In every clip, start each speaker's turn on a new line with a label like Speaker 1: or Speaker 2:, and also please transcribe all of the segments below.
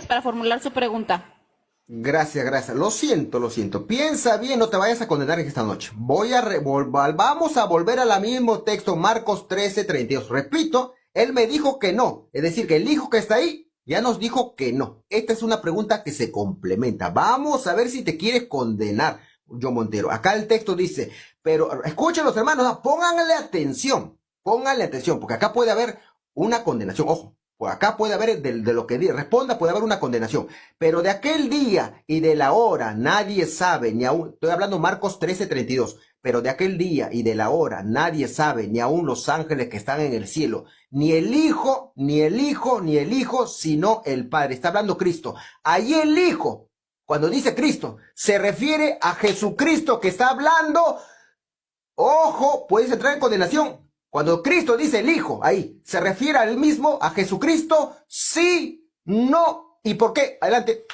Speaker 1: para formular su pregunta.
Speaker 2: Gracias, gracias. Lo siento, lo siento. Piensa bien, no te vayas a condenar en esta noche. Vamos a volver al mismo texto, Marcos 13:32. Repito, él me dijo que no. Es decir, que el hijo que está ahí ya nos dijo que no. Esta es una pregunta que se complementa. Vamos a ver si te quieres condenar, John Montero. Acá el texto dice, pero escuchen los hermanos, ¿no? Pónganle atención, porque acá puede haber una condenación. Ojo. Por acá puede haber, de lo que responda, puede haber una condenación. Pero de aquel día y de la hora nadie sabe, ni aún, estoy hablando Marcos 13:32, pero de aquel día y de la hora nadie sabe, ni aún los ángeles que están en el cielo, ni el Hijo, ni el Hijo, ni el Hijo, sino el Padre. Está hablando Cristo. Ahí el Hijo, cuando dice Cristo, se refiere a Jesucristo que está hablando. Ojo, puedes entrar en condenación. Cuando Cristo dice el Hijo, ahí, ¿se refiere al mismo, a Jesucristo? Sí, no. ¿Y por qué? Adelante.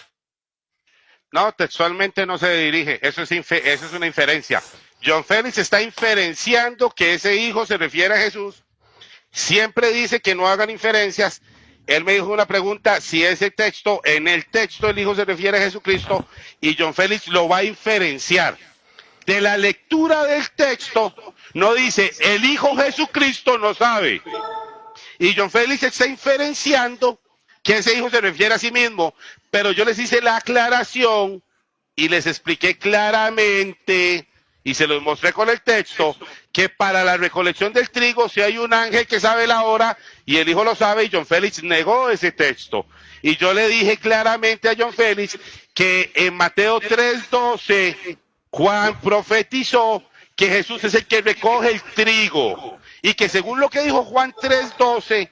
Speaker 3: No, textualmente no se dirige. Eso es una inferencia. John Félix está inferenciando que ese Hijo se refiere a Jesús. Siempre dice que no hagan inferencias. Él me dijo una pregunta, si ese texto, en el texto el Hijo se refiere a Jesucristo, y John Félix lo va a inferenciar. De la lectura del texto, no dice, el Hijo Jesucristo no sabe. Y John Félix está inferenciando que ese Hijo se refiere a sí mismo, pero yo les hice la aclaración y les expliqué claramente, y se los mostré con el texto, que para la recolección del trigo, si hay un ángel que sabe la hora, y el Hijo lo sabe, y John Félix negó ese texto. Y yo le dije claramente a John Félix que en Mateo 3:12, Juan profetizó que Jesús es el que recoge el trigo y que según lo que dijo Juan 3:12,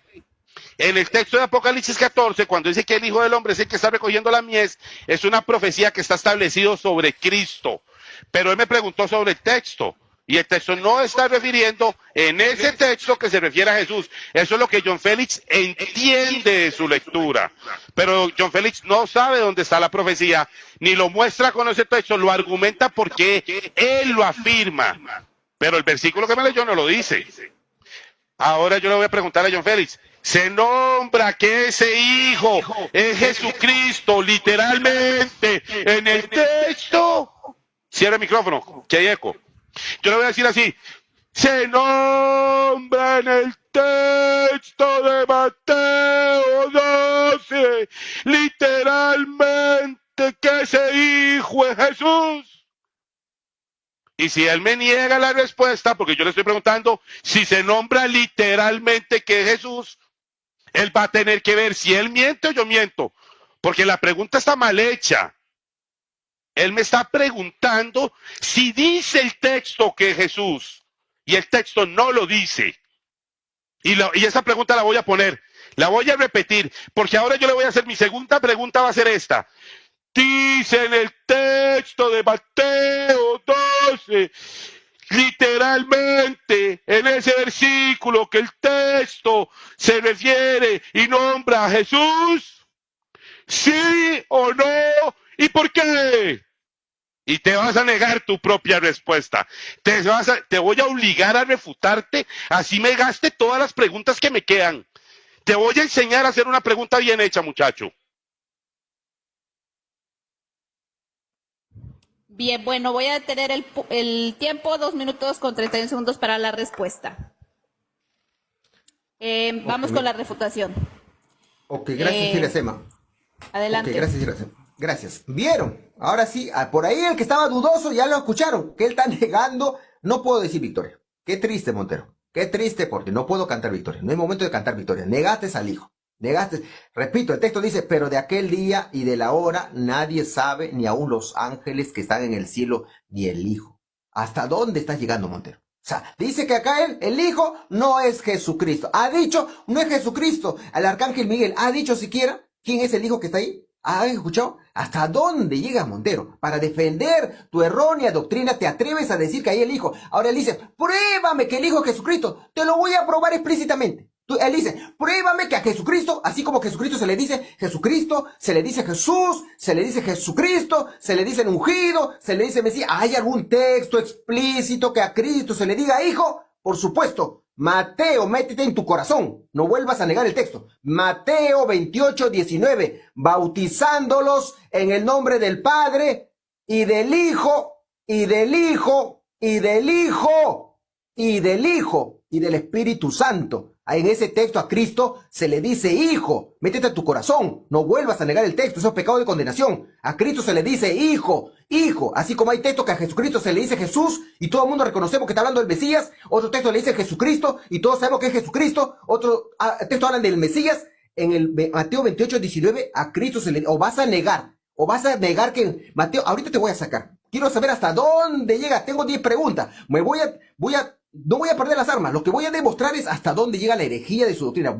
Speaker 3: en el texto de Apocalipsis 14, cuando dice que el Hijo del Hombre es el que está recogiendo la mies, es una profecía que está establecido sobre Cristo. Pero él me preguntó sobre el texto y el texto no está refiriendo en ese texto que se refiere a Jesús. Eso es lo que John Félix entiende de su lectura. Pero John Félix no sabe dónde está la profecía, ni lo muestra con ese texto, lo argumenta porque él lo afirma. Pero el versículo que me leyó no lo dice. Ahora yo le voy a preguntar a John Félix. Se nombra que ese Hijo es Jesucristo, literalmente, en el texto. Cierra el micrófono, que hay eco. Yo le voy a decir así, se nombra en el texto de Mateo 12, literalmente que ese Hijo es Jesús. Y si él me niega la respuesta, porque yo le estoy preguntando si se nombra literalmente que es Jesús, él va a tener que ver si él miente o yo miento, porque la pregunta está mal hecha. Él me está preguntando si dice el texto que es Jesús, y el texto no lo dice. Y esa pregunta la voy a poner, la voy a repetir, porque ahora yo le voy a hacer, mi segunda pregunta va a ser esta. Dice en el texto de Mateo 12, literalmente, en ese versículo, que el texto se refiere y nombra a Jesús, ¿sí o no? ¿Y por qué? Y te vas a negar tu propia respuesta. Te voy a obligar a refutarte, así me gaste todas las preguntas que me quedan. Te voy a enseñar a hacer una pregunta bien hecha, muchacho.
Speaker 1: Bien, bueno, voy a detener el tiempo, 2 minutos con 31 segundos para la respuesta. Vamos con la refutación.
Speaker 2: Ok, gracias, Iracema.
Speaker 1: Adelante.
Speaker 2: Ok, gracias, Iracema. Gracias. ¿Vieron? Ahora sí, por ahí el que estaba dudoso ya lo escucharon, que él está negando. No puedo decir victoria. Qué triste, Montero. Qué triste, porque no puedo cantar victoria. No hay momento de cantar victoria. Negaste al Hijo. Negaste. Repito, el texto dice, pero de aquel día y de la hora nadie sabe, ni aun los ángeles que están en el cielo, ni el Hijo. ¿Hasta dónde estás llegando, Montero? O sea, dice que acá el Hijo no es Jesucristo. Ha dicho, no es Jesucristo. El arcángel Miguel ha dicho siquiera quién es el Hijo que está ahí. ¿Han escuchado? ¿Hasta dónde llegas, Montero? Para defender tu errónea doctrina, te atreves a decir que ahí el Hijo. Ahora él dice, pruébame que el Hijo es Jesucristo. Te lo voy a probar explícitamente. Él dice, pruébame que a Jesucristo, así como a Jesucristo se le dice Jesucristo, se le dice Jesús, se le dice Jesucristo, se le dice ungido, se le dice Mesías. ¿Hay algún texto explícito que a Cristo se le diga Hijo? Por supuesto. Mateo, métete en tu corazón, no vuelvas a negar el texto. Mateo 28:19, bautizándolos en el nombre del Padre y del Hijo y del Hijo y del Hijo y del Hijo y del Espíritu Santo. En ese texto a Cristo se le dice hijo. Métete a tu corazón, no vuelvas a negar el texto, eso es pecado de condenación. A Cristo se le dice hijo, hijo, así como hay textos que a Jesucristo se le dice Jesús y todo el mundo reconocemos que está hablando del Mesías. Otro texto le dice Jesucristo y todos sabemos que es Jesucristo. Otro texto hablan del Mesías. En el Mateo 28:19 a Cristo se le, o vas a negar que Mateo, ahorita te voy a sacar. Quiero saber hasta dónde llega. Tengo 10 preguntas. No voy a perder las armas. Lo que voy a demostrar es hasta dónde llega la herejía de su doctrina.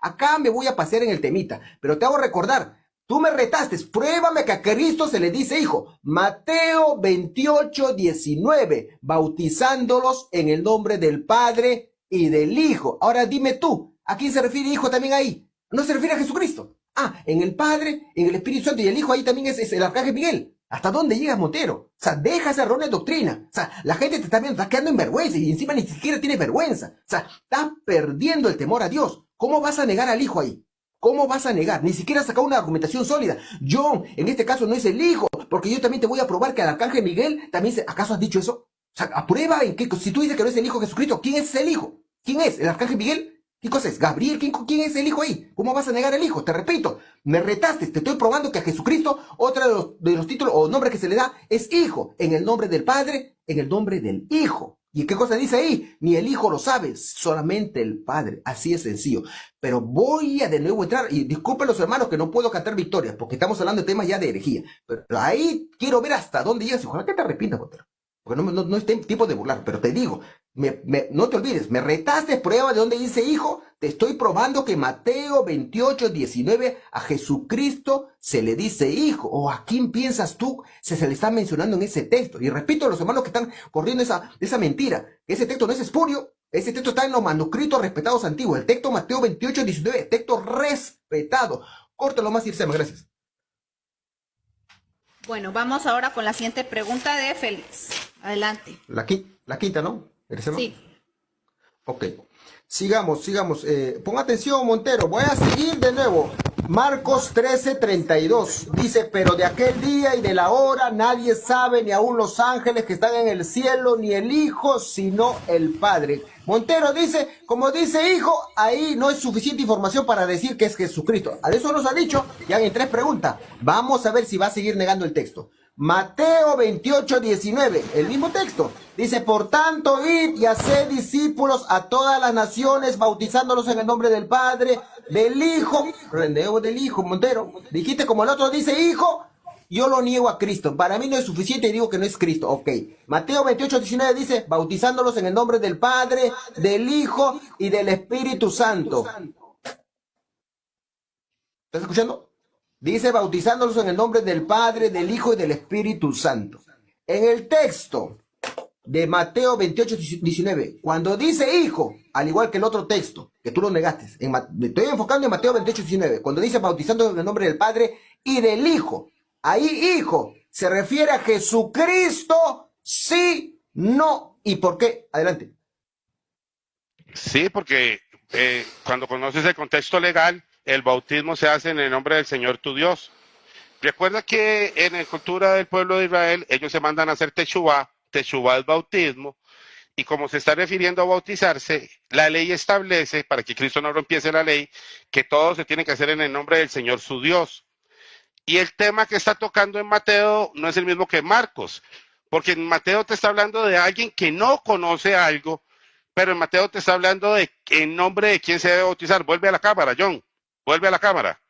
Speaker 2: Acá me voy a pasear en el temita. Pero te hago recordar, tú me retaste, pruébame que a Cristo se le dice hijo. Mateo 28:19, bautizándolos en el nombre del Padre y del Hijo. Ahora dime tú, ¿a quién se refiere hijo también ahí? No se refiere a Jesucristo. En el Padre, en el Espíritu Santo y el Hijo, ahí también es el arcángel Miguel. ¿Hasta dónde llegas, Montero? O sea, deja esa errónea doctrina. O sea, la gente te está viendo, estás quedando en vergüenza y encima ni siquiera tienes vergüenza. O sea, estás perdiendo el temor a Dios. ¿Cómo vas a negar al Hijo ahí? ¿Cómo vas a negar? Ni siquiera has sacado una argumentación sólida. John, en este caso no es el Hijo, porque yo también te voy a probar que al arcángel Miguel también ¿acaso has dicho eso? O sea, aprueba en qué, si tú dices que no es el Hijo de Jesucristo, ¿quién es el Hijo? ¿Quién es? ¿El arcángel Miguel? ¿Qué cosa es? ¿Gabriel? ¿Quién es el hijo ahí? ¿Cómo vas a negar el hijo? Te repito, me retaste, te estoy probando que a Jesucristo, otro de los títulos o nombres que se le da es hijo, en el nombre del Padre, en el nombre del Hijo. ¿Y qué cosa dice ahí? Ni el Hijo lo sabe, solamente el Padre. Así es sencillo. Pero voy a de nuevo entrar, y disculpen los hermanos que no puedo cantar victorias, porque estamos hablando de temas ya de herejía. Pero ahí quiero ver hasta dónde llegas, y ojalá que te arrepientas, Botero. Porque no es tiempo de burlar, pero te digo, no te olvides, me retaste prueba de dónde dice hijo, te estoy probando que Mateo 28:19 a Jesucristo se le dice hijo, o a quién piensas tú se le está mencionando en ese texto. Y repito a los hermanos que están corriendo esa mentira, que ese texto no es espurio, ese texto está en los manuscritos respetados antiguos, el texto Mateo 28:19, texto respetado. Córtalo más, Irsema, gracias.
Speaker 1: Bueno, vamos ahora con la siguiente pregunta de Félix. Adelante.
Speaker 2: La quinta, ¿no? ¿Irsema?
Speaker 1: Sí.
Speaker 2: Ok. Sigamos. Pon atención, Montero. Voy a seguir de nuevo. Marcos 13:32. Dice, pero de aquel día y de la hora nadie sabe, ni aun los ángeles que están en el cielo, ni el Hijo, sino el Padre. Montero dice, como dice hijo, ahí no es suficiente información para decir que es Jesucristo. A eso nos ha dicho, ya en 3 preguntas. Vamos a ver si va a seguir negando el texto. Mateo 28:19, el mismo texto. Dice, por tanto, id y haced discípulos a todas las naciones, bautizándolos en el nombre del Padre, del Hijo, reneo del Hijo, Montero. Dijiste como el otro dice hijo, yo lo niego a Cristo. Para mí no es suficiente y digo que no es Cristo. Ok. Mateo 28:19 dice, bautizándolos en el nombre del Padre, del Hijo y del Espíritu Santo. ¿Estás escuchando? Dice, bautizándolos en el nombre del Padre, del Hijo y del Espíritu Santo. En el texto de Mateo 28:19, cuando dice hijo, al igual que el otro texto, que tú lo negaste, me estoy enfocando en Mateo 28:19, cuando dice bautizándolos en el nombre del Padre y del Hijo, ahí hijo se refiere a Jesucristo, sí, no, ¿y por qué? Adelante.
Speaker 3: Sí, porque cuando conoces el contexto legal, el bautismo se hace en el nombre del Señor tu Dios. Recuerda que en la cultura del pueblo de Israel, ellos se mandan a hacer techubá es bautismo, y como se está refiriendo a bautizarse, la ley establece, para que Cristo no rompiese la ley, que todo se tiene que hacer en el nombre del Señor su Dios. Y el tema que está tocando en Mateo no es el mismo que Marcos, porque en Mateo te está hablando de alguien que no conoce algo, pero en Mateo te está hablando de en nombre de quién se debe bautizar. Vuelve a la cámara, John, vuelve a la cámara.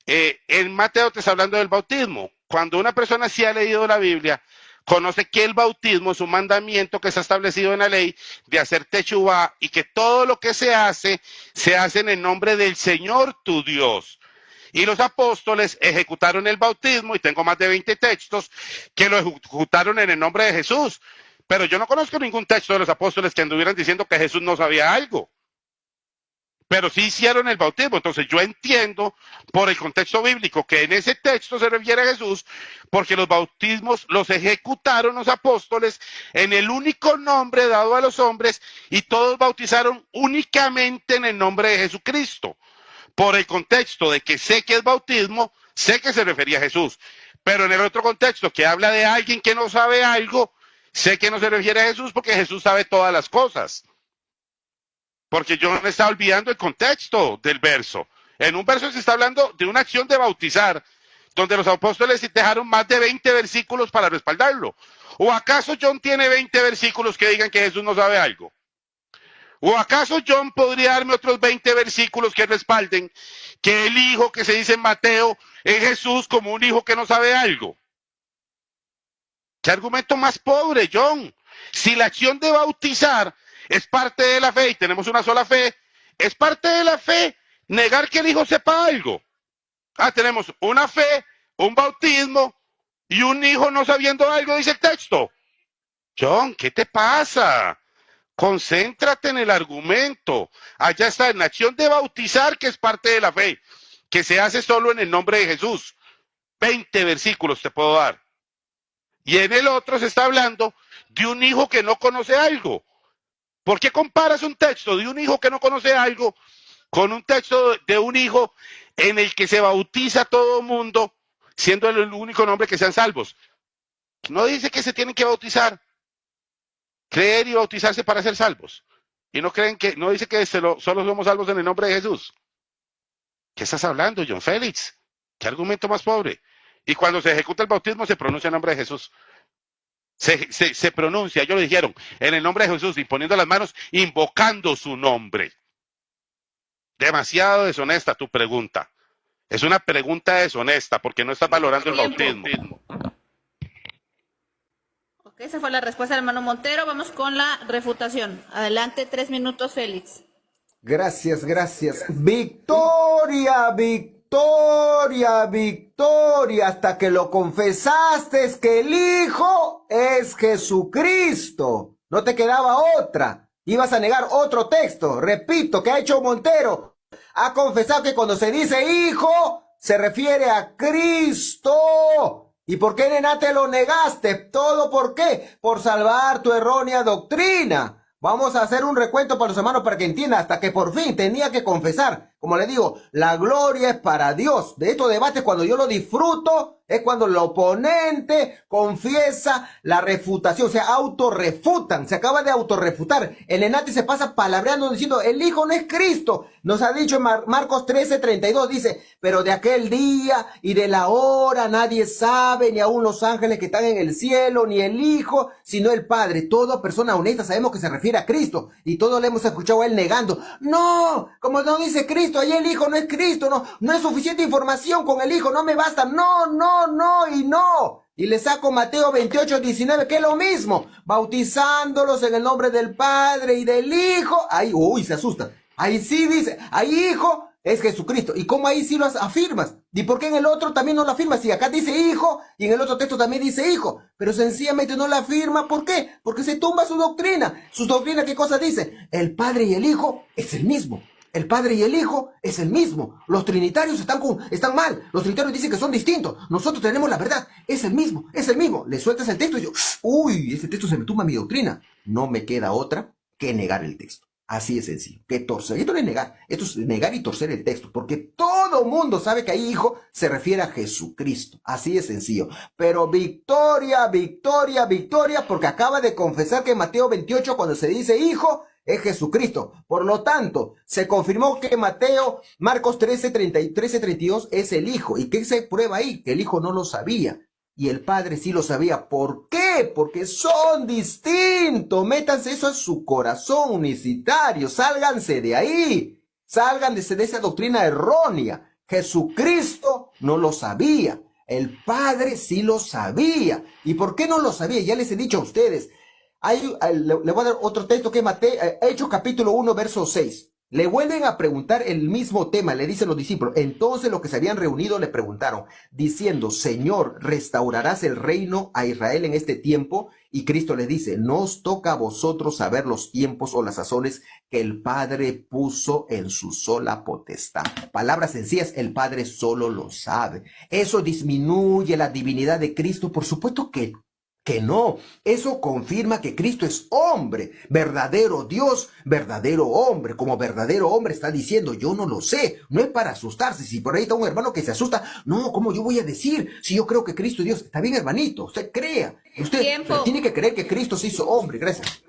Speaker 3: En Mateo te está hablando del bautismo. Cuando una persona sí ha leído la Biblia, conoce que el bautismo es un mandamiento que está establecido en la ley de hacer techubá, y que todo lo que se hace en el nombre del Señor tu Dios. Y los apóstoles ejecutaron el bautismo, y tengo más de 20 textos que lo ejecutaron en el nombre de Jesús. Pero yo no conozco ningún texto de los apóstoles que anduvieran diciendo que Jesús no sabía algo. pero sí hicieron el bautismo. Entonces yo entiendo por el contexto bíblico que en ese texto se refiere a Jesús, porque los bautismos los ejecutaron los apóstoles en el único nombre dado a los hombres y todos bautizaron únicamente en el nombre de Jesucristo. Por el contexto de que sé que es bautismo, sé que se refería a Jesús, pero en el otro contexto que habla de alguien que no sabe algo, sé que no se refiere a Jesús porque Jesús sabe todas las cosas. Porque yo me estaba olvidando el contexto del verso. En un verso se está hablando de una acción de bautizar, donde los apóstoles dejaron más de 20 versículos para respaldarlo. ¿O acaso John tiene 20 versículos que digan que Jesús no sabe algo? ¿O acaso John podría darme otros 20 versículos que respalden que el hijo que se dice en Mateo es Jesús como un hijo que no sabe algo? ¿Qué argumento más pobre, John? Si la acción de bautizar es parte de la fe y tenemos una sola fe, es parte de la fe negar que el hijo sepa algo. Tenemos una fe, un bautismo y un hijo no sabiendo algo, dice el texto. John, ¿qué te pasa? Concéntrate en el argumento. Allá está, en la acción de bautizar, que es parte de la fe, que se hace solo en el nombre de Jesús. 20 versículos te puedo dar. Y en el otro se está hablando de un hijo que no conoce algo. ¿Por qué comparas un texto de un hijo que no conoce algo con un texto de un hijo en el que se bautiza todo el mundo, siendo el único nombre que sean salvos? No dice que se tienen que bautizar, creer y bautizarse para ser salvos. Y no creen que, no dice que solo somos salvos en el nombre de Jesús. ¿Qué estás hablando, John Félix? ¿Qué argumento más pobre? Y cuando se ejecuta el bautismo se pronuncia el nombre de Jesús. Se pronuncia, ellos lo dijeron, en el nombre de Jesús, imponiendo las manos, invocando su nombre. Demasiado deshonesta tu pregunta. Es una pregunta deshonesta porque no estás valorando el bautismo.
Speaker 1: Ok, esa fue la respuesta del hermano Montero. Vamos con la refutación. Adelante, 3 minutos, Félix.
Speaker 2: Gracias, gracias. Victoria, victoria, victoria, hasta que lo confesaste es que el Hijo es Jesucristo. No te quedaba otra. Ibas a negar otro texto. Repito, ¿qué ha hecho Montero? Ha confesado que cuando se dice Hijo, se refiere a Cristo. ¿Y por qué, nena, te lo negaste? ¿Todo por qué? Por salvar tu errónea doctrina. Vamos a hacer un recuento para los hermanos para que entiendan, hasta que por fin tenía que confesar. Como le digo, la gloria es para Dios. De estos debates, cuando yo lo disfruto, es cuando el oponente confiesa la refutación, se autorrefutan, se acaba de autorrefutar. El Enati se pasa palabreando diciendo, el Hijo no es Cristo. Nos ha dicho en Marcos 13:32, dice, pero de aquel día y de la hora nadie sabe, ni aun los ángeles que están en el cielo, ni el Hijo, sino el Padre. Toda persona honesta sabemos que se refiere a Cristo, y todos le hemos escuchado a él negando, no, como no dice Cristo, ahí el Hijo no es Cristo, no es suficiente información con el Hijo, no me basta, no, y no. Y le saco Mateo 28:19, que es lo mismo, bautizándolos en el nombre del Padre y del Hijo. Ahí, se asusta. Ahí sí dice, ahí Hijo es Jesucristo. ¿Y cómo ahí sí lo afirmas? ¿Y por qué en el otro también no lo afirmas? Si acá dice Hijo y en el otro texto también dice Hijo, pero sencillamente no la afirma. ¿Por qué? Porque se tumba su doctrina. Su doctrina, ¿qué cosa dice? El Padre y el Hijo es el mismo. El Padre y el Hijo es el mismo. Los trinitarios están mal. Los trinitarios dicen que son distintos. Nosotros tenemos la verdad. Es el mismo, es el mismo. Le sueltas el texto y yo, ese texto se me tumba mi doctrina. No me queda otra que negar el texto. Así es sencillo. Que torcer. Esto no es negar. Esto es negar y torcer el texto. Porque todo mundo sabe que ahí Hijo se refiere a Jesucristo. Así es sencillo. Pero victoria, victoria, victoria. Porque acaba de confesar que en Mateo 28 cuando se dice Hijo es Jesucristo. Por lo tanto, se confirmó que Marcos 13:32 es el Hijo. ¿Y qué se prueba ahí? Que el Hijo no lo sabía. Y el Padre sí lo sabía. ¿Por qué? Porque son distintos. Métanse eso a su corazón unicitario. Sálganse de ahí. Sálganse de esa doctrina errónea. Jesucristo no lo sabía. El Padre sí lo sabía. ¿Y por qué no lo sabía? Ya les he dicho a ustedes. Le voy a dar otro texto que es Hechos capítulo 1, verso 6. Le vuelven a preguntar el mismo tema, le dicen los discípulos. Entonces los que se habían reunido le preguntaron, diciendo, Señor, ¿restaurarás el reino a Israel en este tiempo? Y Cristo les dice, no os toca a vosotros saber los tiempos o las sazones que el Padre puso en su sola potestad. Palabras sencillas, el Padre solo lo sabe. ¿Eso disminuye la divinidad de Cristo? Por supuesto que no. Eso confirma que Cristo es hombre, verdadero Dios, verdadero hombre. Como verdadero hombre está diciendo, yo no lo sé. No es para asustarse. Si por ahí está un hermano que se asusta, no, ¿cómo yo voy a decir? Si yo creo que Cristo es Dios. Está bien, hermanito, usted crea. Usted
Speaker 1: Tiempo.
Speaker 2: tiene que creer que Cristo se hizo hombre. Gracias.